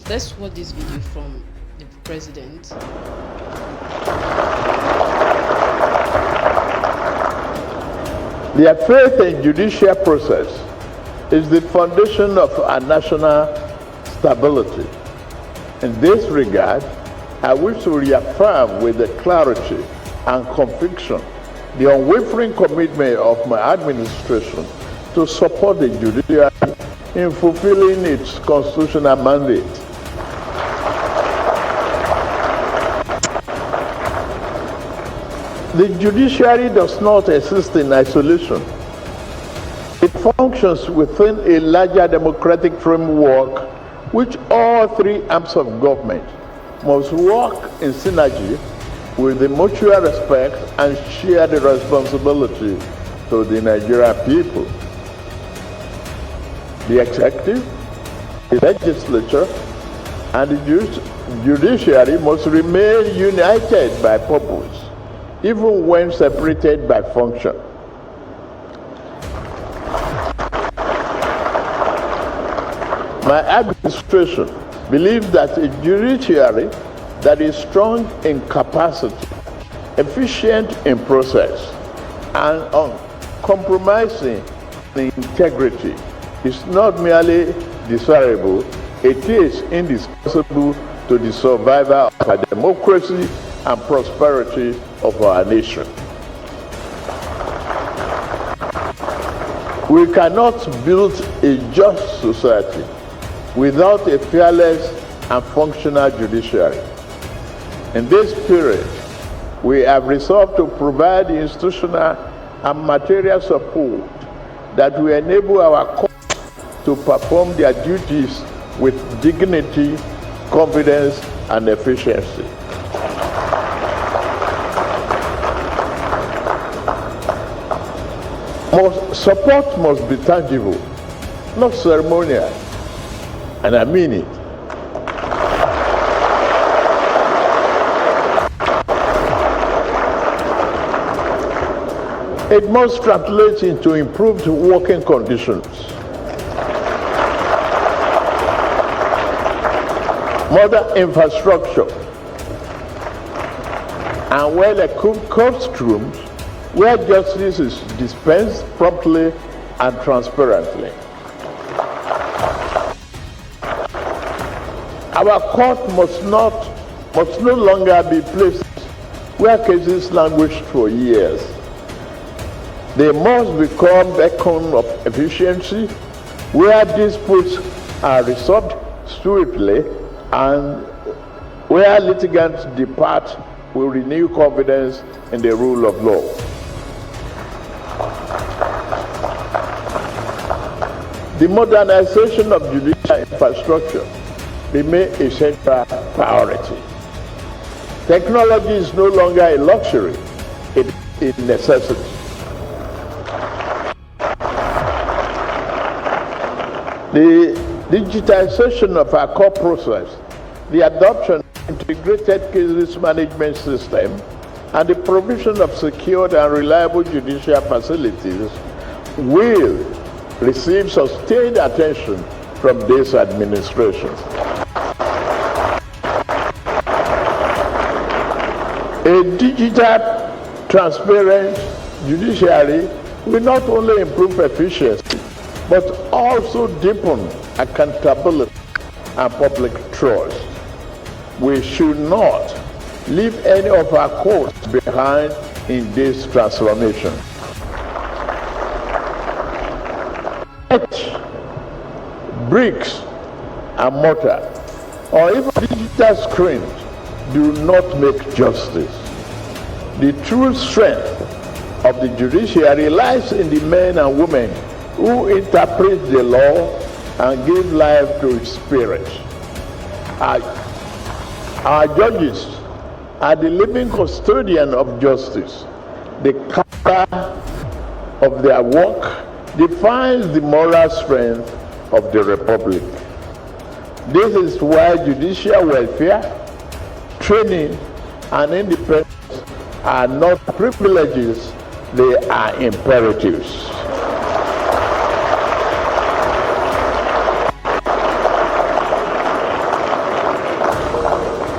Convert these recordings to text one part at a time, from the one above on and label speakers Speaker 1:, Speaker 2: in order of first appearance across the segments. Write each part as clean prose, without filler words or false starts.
Speaker 1: Let's watch this video from the president.
Speaker 2: Their faith in judicial process is the foundation of our national stability. In this regard, I wish to reaffirm with the clarity and conviction the unwavering commitment of my administration to support the judiciary in fulfilling its constitutional mandate. The judiciary does not exist in isolation. It functions within a larger democratic framework which all three arms of government must work in synergy with the mutual respect and shared responsibility to the Nigerian people. The executive, the legislature, and the judiciary must remain united by purpose, even when separated by function. My administration believes that a judiciary that is strong in capacity, efficient in process, and uncompromising in integrity is not merely desirable, it is indispensable to the survival of our democracy and prosperity of our nation. We cannot build a just society without a fearless and functional judiciary. In this period, we have resolved to provide institutional and material support that will enable our courts to perform their duties with dignity, confidence, and efficiency. Support must be tangible, not ceremonial, and I mean it. It must translate into improved working conditions, modern infrastructure, and well-equipped courtrooms where justice is dispensed promptly and transparently. Our court must no longer be places where cases languish for years. They must become beacons of efficiency, where disputes are resolved swiftly and where litigants depart with renewed confidence in the rule of law. The modernization of judicial infrastructure remains a central priority. Technology is no longer a luxury, it is a necessity. The digitization of our court process, the adoption of integrated cases management system, and the provision of secured and reliable judicial facilities will receive sustained attention from this administration. A digital, transparent judiciary will not only improve efficiency, but also deepen accountability and public trust. We should not leave any of our courts behind in this transformation. Bricks and mortar, or even digital screens, do not make justice. The true strength of the judiciary lies in the men and women who interpret the law and give life to its spirit. Our judges are the living custodian of justice. The character of their work defines the moral strength of the Republic. This is why judicial welfare, training, and independence are not privileges, they are imperatives.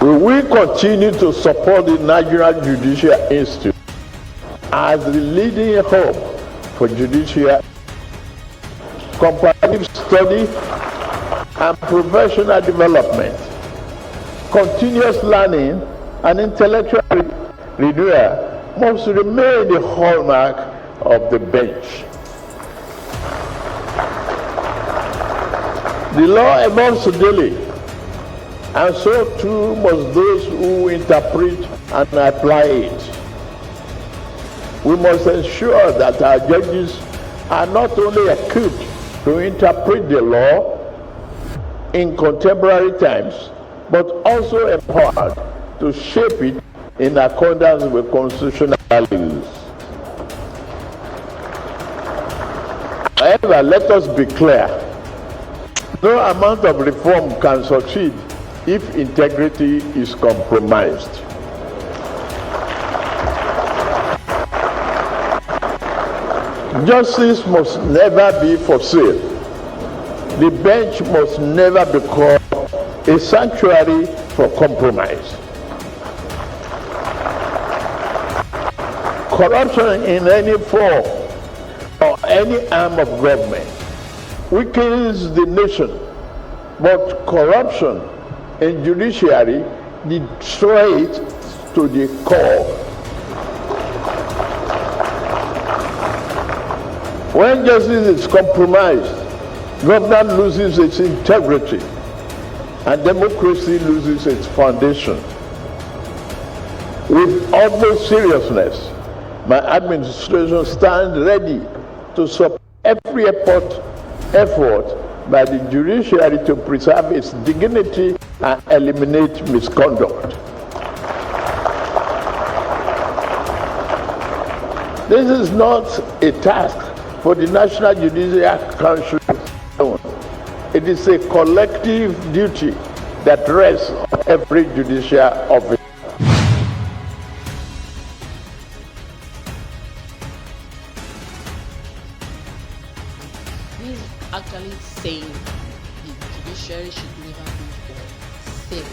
Speaker 2: We will continue to support the Nigerian Judicial Institute as the leading hub for judicial comparative study and professional development. Continuous learning and intellectual renewal must remain the hallmark of the bench. The law evolves daily, and so too must those who interpret and apply it. We must ensure that our judges are not only equipped to interpret the law in contemporary times, but also empowered to shape it in accordance with constitutional values. However, let us be clear, no amount of reform can succeed if integrity is compromised. Justice must never be for sale. The bench must never become a sanctuary for compromise. Corruption in any form or any arm of government weakens the nation, but corruption in judiciary destroys it to the core. When justice is compromised, government loses its integrity and democracy loses its foundation. With utmost seriousness, my administration stands ready to support every effort by the judiciary to preserve its dignity and eliminate misconduct. This is not a task for the National Judicial Council alone. It is a collective duty that rests on every judicial officer.
Speaker 1: He's actually saying the judiciary should never be for sale.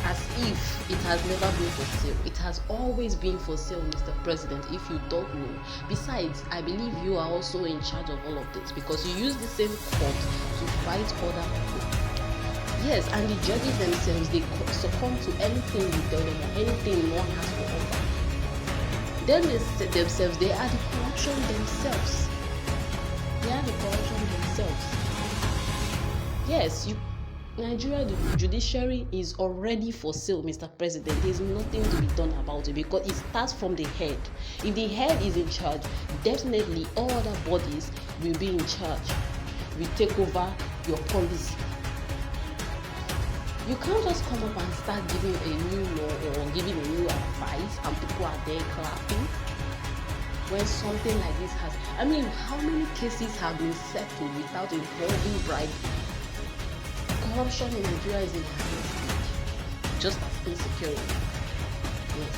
Speaker 1: As if it has never been for sale. It has always been for sale, Mr. President, if you don't know. Besides, I believe you are also in charge of all of this because you use the same court to fight other people. Yes, and the judges themselves, they succumb to anything you tell them or anything one has to offer. Then they say themselves, they are the corruption themselves. They are the corruption themselves. Yes, Nigeria, the judiciary is already for sale, Mr. President. There's nothing to be done about it because it starts from the head. If the head is in charge, definitely all other bodies will be in charge. We take over your policy. You can't just come up and start giving a new law or giving a new advice and people are there clapping when something like this has. I mean, how many cases have been settled without involving bribery? Corruption in Nigeria is in the highest stage, just as insecurity. Yes.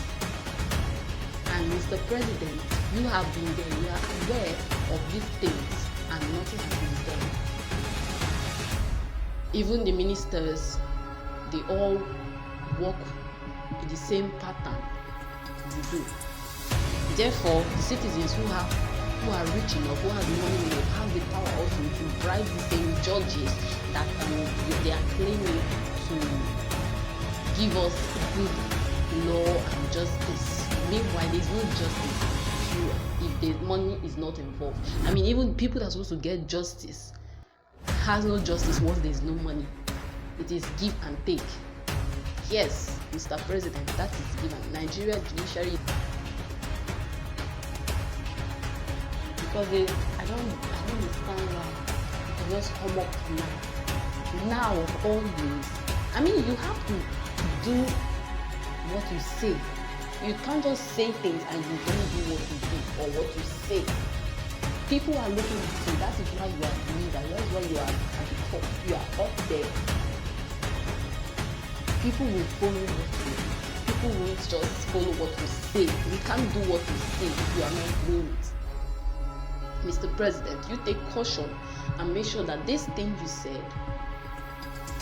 Speaker 1: And Mr. President, you have been there, you are aware of these things, and nothing has been done. Even the ministers, they all work in the same pattern you do. Therefore, the citizens who are rich enough, who have the money enough, have the power also to bribe the same judges that they are claiming to give us good law and justice. Meanwhile, there's no justice if the money is not involved. I mean, even people that are supposed to get justice has no justice once there's no money. It is give and take. Yes, Mr. President, that is given. Nigeria judiciary. Because I don't understand why it just come up now of all these. I mean, you have to do what you say. You can't just say things and you don't do what you do or what you say. People are looking at you. That is why you are the leader. That's why you are at the top. You are up there. People will follow what you do. People won't just follow what you say. You can't do what you say if you are not doing it. Mr. President, you take caution and make sure that this thing you said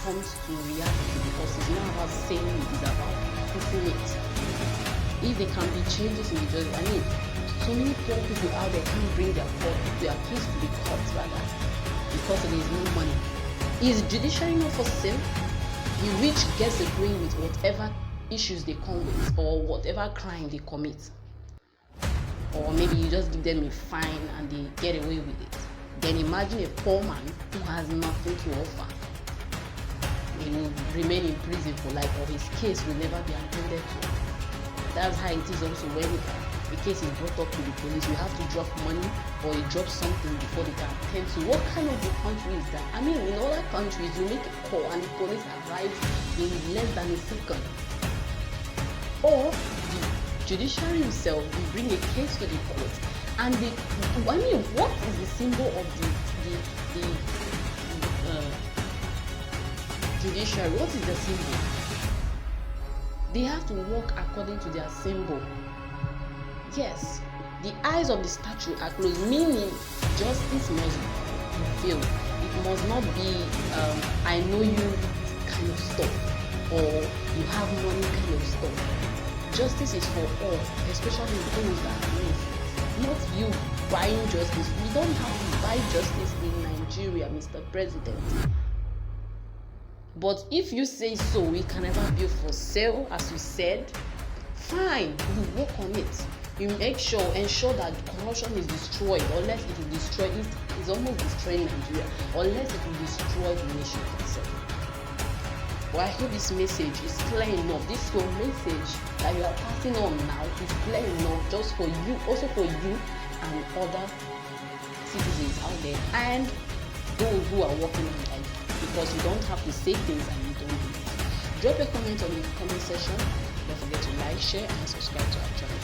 Speaker 1: comes to reality, because it's not about saying it, it's about proving it. If there can be changes in the judiciary, I mean, so many poor people out there can't bring their case to the courts rather, because there is no money. Is judiciary not for sale? The rich gets away with whatever issues they come with, or whatever crime they commit. Or maybe you just give them a fine and they get away with it. Then imagine a poor man who has nothing to offer. He will remain in prison for life, or his case will never be attended to. That's how it is also when the case is brought up to the police. You have to drop money, or you drop something before they can attend to. What kind of a country is that? I mean, in other countries, you make a call and the police arrives in less than a second. Or the judiciary himself will bring a case to the court, and what is the symbol of the judiciary? What is the symbol? They have to work according to their symbol. Yes, the eyes of the statue are closed, meaning justice must prevail. It must not be I know you kind of stuff, or you have money kind of stuff. Justice is for all, especially those that are innocent. Not you buying justice. We don't have to buy justice in Nigeria, Mr. President. But if you say so, we can never be for sale, as you said, fine, you work on it. You ensure that corruption is destroyed, unless it will destroy it. It's almost destroying Nigeria, unless it will destroy the nation itself. Well, I hope this message is clear enough. This your message that you are passing on now is clear enough, just for you, also for you and other citizens out there, and those who are working on life. Because you don't have to say things and you don't do it. Drop a comment on the comment section. Don't forget to like, share, and subscribe to our channel.